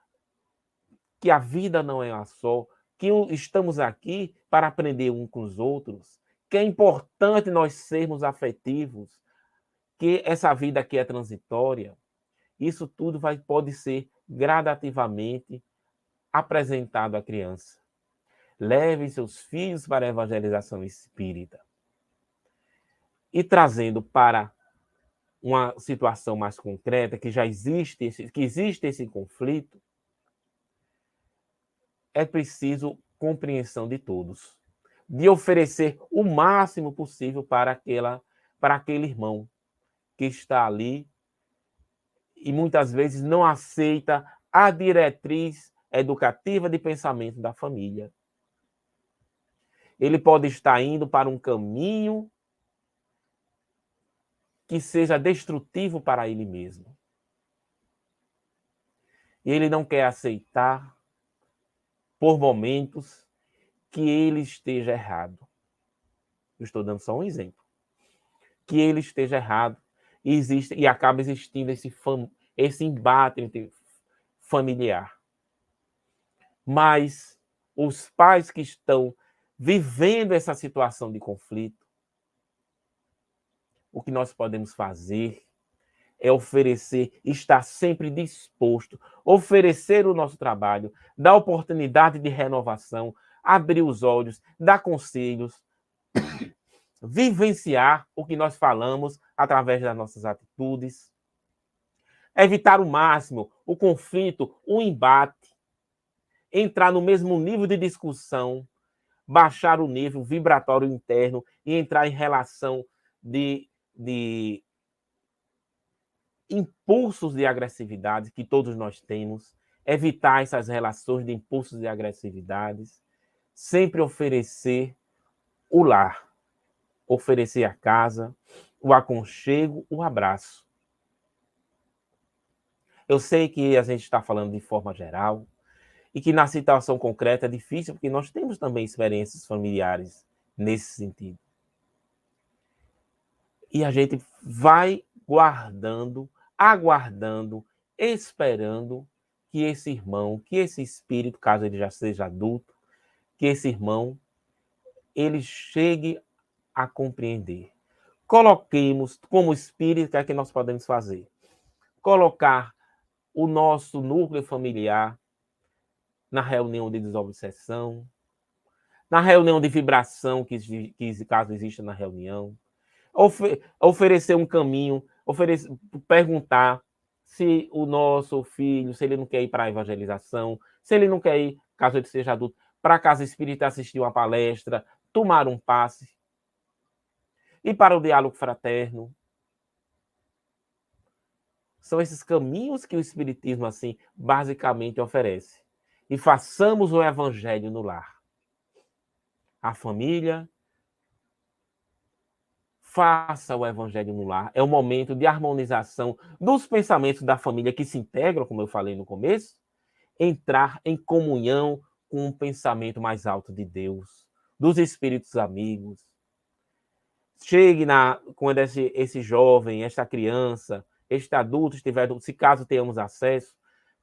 que a vida não é uma só, que estamos aqui para aprender uns com os outros, que é importante nós sermos afetivos, que essa vida aqui é transitória. Isso tudo pode ser gradativamente apresentado à criança. Leve seus filhos para a evangelização espírita. E trazendo para uma situação mais concreta, que existe esse conflito, é preciso compreensão de todos, de oferecer o máximo possível para aquele irmão que está ali e muitas vezes não aceita a diretriz educativa de pensamento da família. Ele pode estar indo para um caminho que seja destrutivo para ele mesmo. E ele não quer aceitar, por momentos, que ele esteja errado. Eu estou dando só um exemplo. Que ele esteja errado e acaba existindo esse embate familiar. Mas os pais que estão vivendo essa situação de conflito, o que nós podemos fazer é estar sempre disposto, oferecer o nosso trabalho, dar oportunidade de renovação, abrir os olhos, dar conselhos, vivenciar o que nós falamos através das nossas atitudes, evitar o máximo o conflito, o embate, entrar no mesmo nível de discussão, baixar o nível vibratório interno e entrar em relação de impulsos de agressividade que todos nós temos, evitar essas relações de impulsos de agressividades, sempre oferecer o lar, oferecer a casa, o aconchego, o abraço. Eu sei que a gente está falando de forma geral e que na situação concreta é difícil, porque nós temos também experiências familiares nesse sentido. E a gente vai aguardando, esperando que esse irmão, que esse espírito, caso ele já seja adulto, que esse irmão, ele chegue a compreender. Coloquemos como espírito, o que nós podemos fazer? Colocar o nosso núcleo familiar na reunião de desobsessão, na reunião de vibração, que caso exista na reunião, oferecer um caminho, perguntar se o nosso filho, se ele não quer ir para a evangelização, se ele não quer ir, caso ele seja adulto, para a casa espírita assistir uma palestra, tomar um passe, ir para o diálogo fraterno. São esses caminhos que o Espiritismo, assim, basicamente oferece. E façamos o evangelho no lar. A família, faça o evangelho no lar. É o momento de harmonização dos pensamentos da família que se integram, como eu falei no começo, entrar em comunhão com um pensamento mais alto de Deus, dos espíritos amigos. Chegue quando esse jovem, esta criança, este adulto estiver, se caso tenhamos acesso,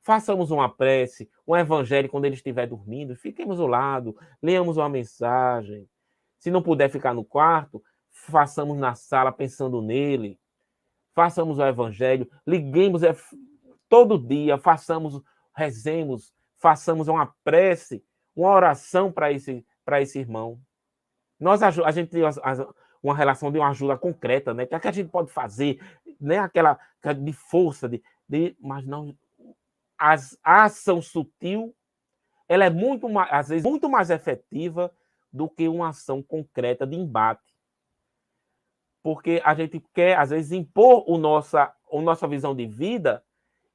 façamos uma prece, um evangelho quando ele estiver dormindo, fiquemos ao lado, leamos uma mensagem. Se não puder ficar no quarto, façamos na sala pensando nele. Façamos o evangelho, liguemos todo dia, rezemos, façamos uma prece, uma oração para esse irmão. A gente tem uma relação de uma ajuda concreta, né? Que é que a gente pode fazer, né? Aquela de força, mas não. A ação sutil, ela é muito mais, às vezes, muito mais efetiva do que uma ação concreta de embate. Porque a gente quer, às vezes, impor a nossa visão de vida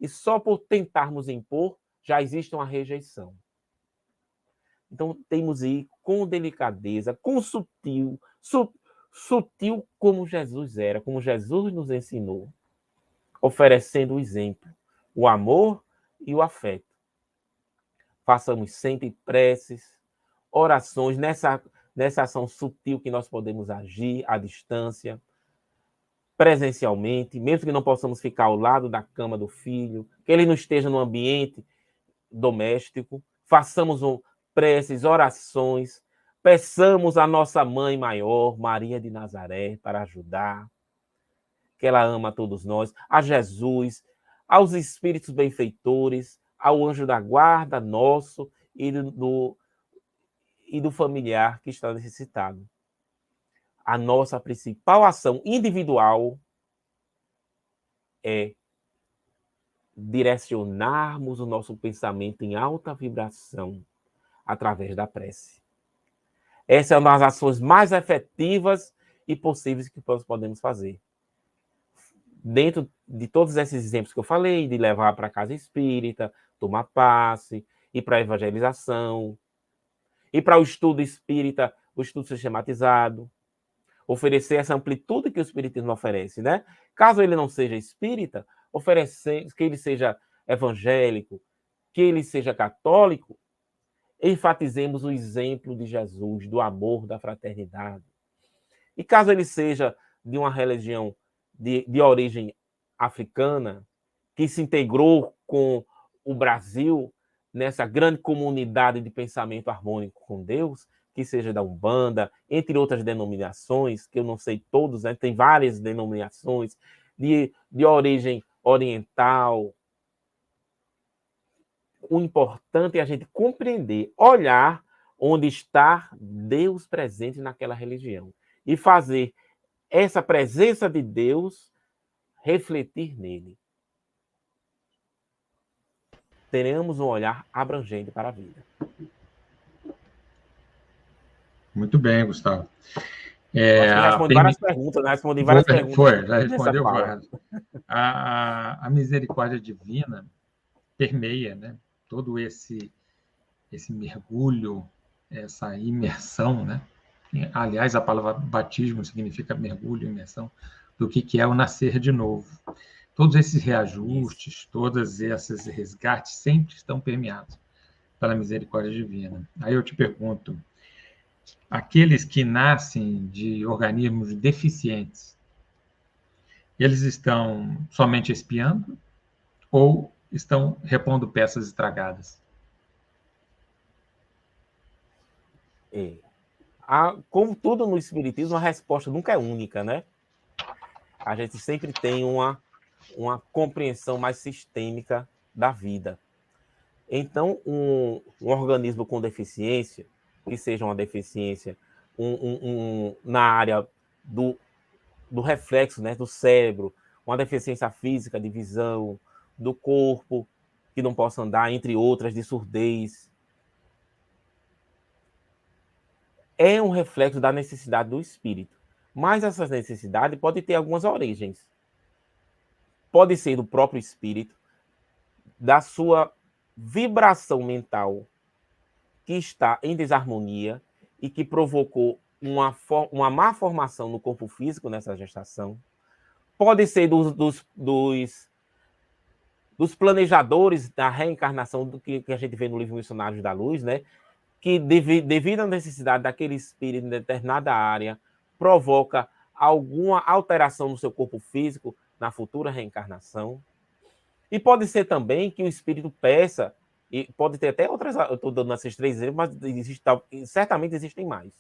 e só por tentarmos impor, já existe uma rejeição. Então, temos que ir com delicadeza, com sutil como Jesus era, como Jesus nos ensinou, oferecendo o exemplo, o amor e o afeto. Façamos sempre preces, orações, nessa ação sutil que nós podemos agir à distância, presencialmente, mesmo que não possamos ficar ao lado da cama do filho, que ele não esteja no ambiente doméstico, façamos preces, orações, peçamos a nossa mãe maior, Maria de Nazaré, para ajudar, que ela ama a todos nós, a Jesus, aos espíritos benfeitores, ao anjo da guarda nosso e do familiar que está necessitado. A nossa principal ação individual é direcionarmos o nosso pensamento em alta vibração através da prece. Essa é uma das ações mais efetivas e possíveis que nós podemos fazer. Dentro de todos esses exemplos que eu falei, de levar para a casa espírita, tomar passe, ir para a evangelização, ir para o estudo espírita, o estudo sistematizado, oferecer essa amplitude que o espiritismo oferece, né? Caso ele não seja espírita, oferecer que ele seja evangélico, que ele seja católico, enfatizemos o exemplo de Jesus, do amor, da fraternidade. E caso ele seja de uma religião de origem africana, que se integrou com o Brasil nessa grande comunidade de pensamento harmônico com Deus, que seja da Umbanda, entre outras denominações, que eu não sei todos, né? Tem várias denominações de origem oriental. O importante é a gente compreender, olhar onde está Deus presente naquela religião e fazer essa presença de Deus refletir nele. Teremos um olhar abrangente para a vida. Muito bem, Gustavo. Acho que respondi várias perguntas, né? Respondi várias perguntas. Foi, já respondeu várias. A misericórdia divina permeia, né, todo esse mergulho, essa imersão, né? Aliás, a palavra batismo significa mergulho, imersão, do que é o nascer de novo. Todos esses reajustes, todos esses resgates sempre estão permeados pela misericórdia divina. Aí eu te pergunto, aqueles que nascem de organismos deficientes, eles estão somente expiando ou estão repondo peças estragadas? Como tudo no Espiritismo, a resposta nunca é única, né? A gente sempre tem uma compreensão mais sistêmica da vida. Então, um organismo com deficiência, que seja uma deficiência na área do reflexo, né, do cérebro, uma deficiência física de visão, do corpo, que não possa andar, entre outras, de surdez. é um reflexo da necessidade do espírito. Mas essa necessidade pode ter algumas origens. Pode ser do próprio espírito, da sua vibração mental que está em desarmonia e que provocou uma má formação no corpo físico nessa gestação. Pode ser dos planejadores da reencarnação, do que a gente vê no livro Missionários da Luz, né? Que devido à necessidade daquele espírito em determinada área, provoca alguma alteração no seu corpo físico na futura reencarnação. E pode ser também que o espírito peça, e pode ter até outras, eu estou dando esses 3 exemplos, mas certamente existem mais.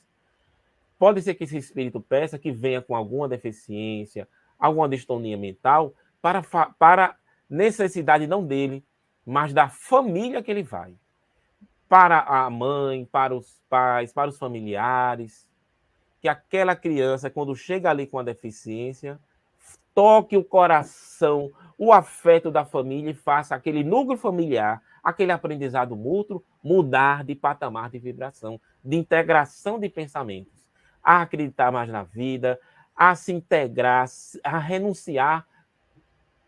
Pode ser que esse espírito peça que venha com alguma deficiência, alguma distonia mental, para necessidade não dele, mas da família que ele vai. Para a mãe, para os pais, para os familiares, que aquela criança, quando chega ali com a deficiência, toque o coração, o afeto da família e faça aquele núcleo familiar, aquele aprendizado mútuo, mudar de patamar de vibração, de integração de pensamentos, a acreditar mais na vida, a se integrar, a renunciar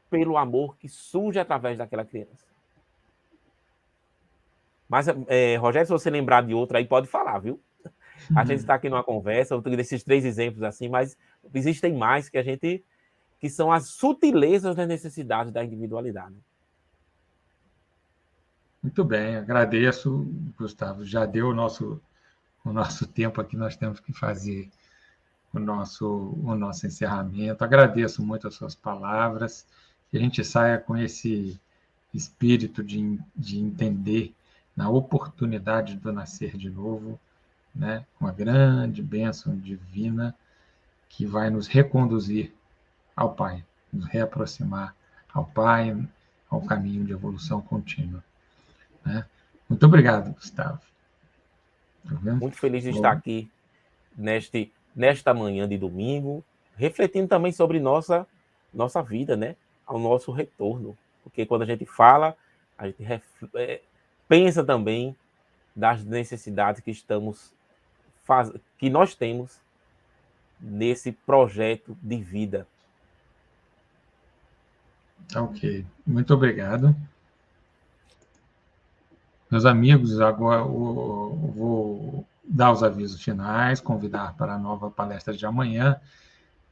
pelo amor que surge através daquela criança. Mas, Rogério, se você lembrar de outra aí, pode falar, viu? A gente está aqui numa conversa, desses 3 exemplos assim, mas existem mais que são as sutilezas das necessidades da individualidade. Muito bem, agradeço, Gustavo. Já deu o nosso tempo aqui, nós temos que fazer o nosso encerramento. Agradeço muito as suas palavras, que a gente saia com esse espírito de entender na oportunidade do nascer de novo, né? Uma grande bênção divina que vai nos reconduzir ao Pai, nos reaproximar ao Pai, ao caminho de evolução contínua. Né? Muito obrigado, Gustavo. Muito feliz de estar aqui nesta manhã de domingo, refletindo também sobre nossa vida, né? Ao nosso retorno. Porque quando a gente fala, a gente pensa também das necessidades que nós temos nesse projeto de vida. Ok, muito obrigado. Meus amigos, agora eu vou dar os avisos finais, convidar para a nova palestra de amanhã,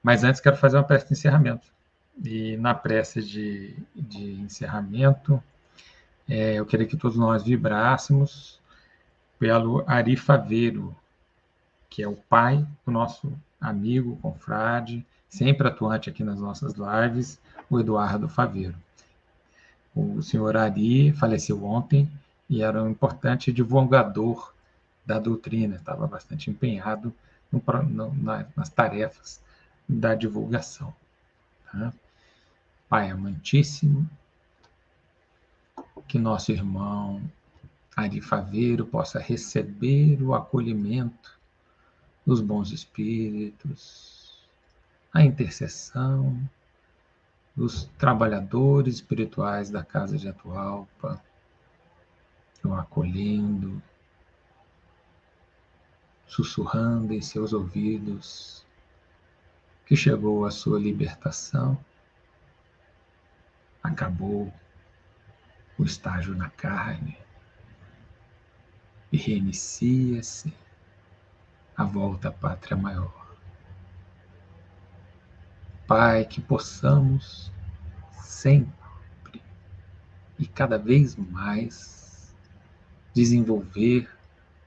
mas antes quero fazer uma prece de encerramento. E na prece de encerramento, eu queria que todos nós vibrássemos pelo Ari Faveiro, que é o pai do nosso amigo, confrade, sempre atuante aqui nas nossas lives, o Eduardo Faveiro. O senhor Ari faleceu ontem e era um importante divulgador da doutrina, estava bastante empenhado nas tarefas da divulgação. Tá? Pai amantíssimo, que nosso irmão Ari Faveiro possa receber o acolhimento dos bons espíritos, a intercessão dos trabalhadores espirituais da Casa de Atahualpa, o acolhendo, sussurrando em seus ouvidos que chegou a sua libertação, acabou o estágio na carne e reinicia-se a volta à pátria maior. Pai, que possamos sempre e cada vez mais desenvolver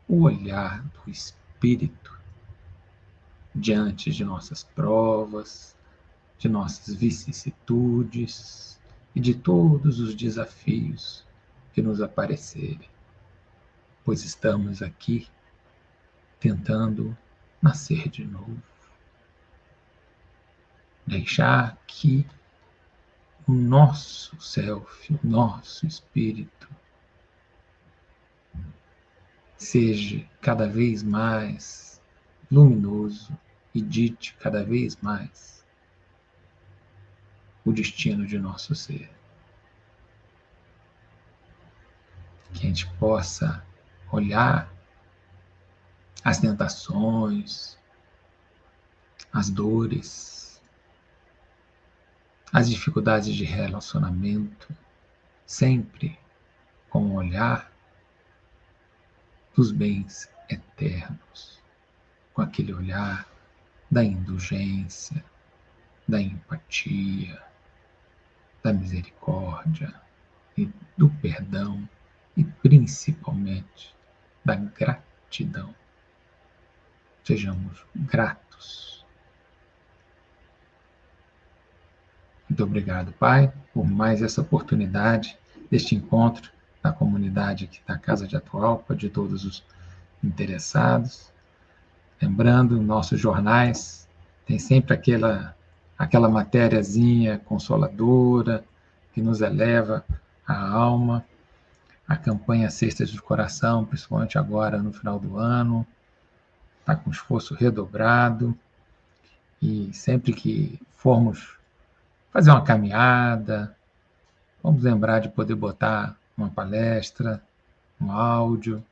o olhar do Espírito diante de nossas provas, de nossas vicissitudes e de todos os desafios que nos aparecerem, pois estamos aqui tentando nascer de novo. Deixar que o nosso self, o nosso espírito, seja cada vez mais luminoso e dite cada vez mais o destino de nosso ser. Que a gente possa olhar as tentações, as dores, as dificuldades de relacionamento, sempre com o olhar dos bens eternos, com aquele olhar da indulgência, da empatia, da misericórdia e do perdão e principalmente da gratidão. Sejamos gratos. Muito obrigado, Pai, por mais essa oportunidade deste encontro na comunidade aqui da Casa de Atualpa, de todos os interessados. Lembrando, nossos jornais tem sempre aquela matériazinha consoladora que nos eleva a alma. A campanha Cestas do Coração, principalmente agora no final do ano, está com esforço redobrado. E sempre que formos fazer uma caminhada, vamos lembrar de poder botar uma palestra, um áudio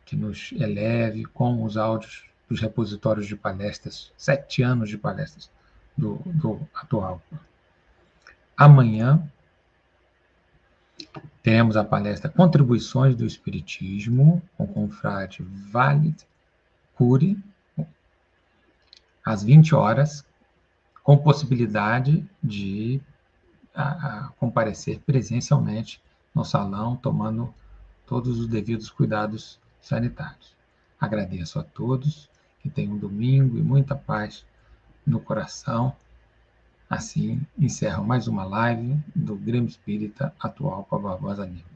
que nos eleve, com os áudios dos repositórios de palestras, 7 anos de palestras do Atualpa. Amanhã teremos a palestra Contribuições do Espiritismo, com o confrade Walid Cury, às 20 horas, com possibilidade de comparecer presencialmente no salão, tomando todos os devidos cuidados sanitários. Agradeço a todos, que tenham um domingo e muita paz no coração. Assim, encerro mais uma live do Grêmio Espírita Atualpa Barbosa Lima.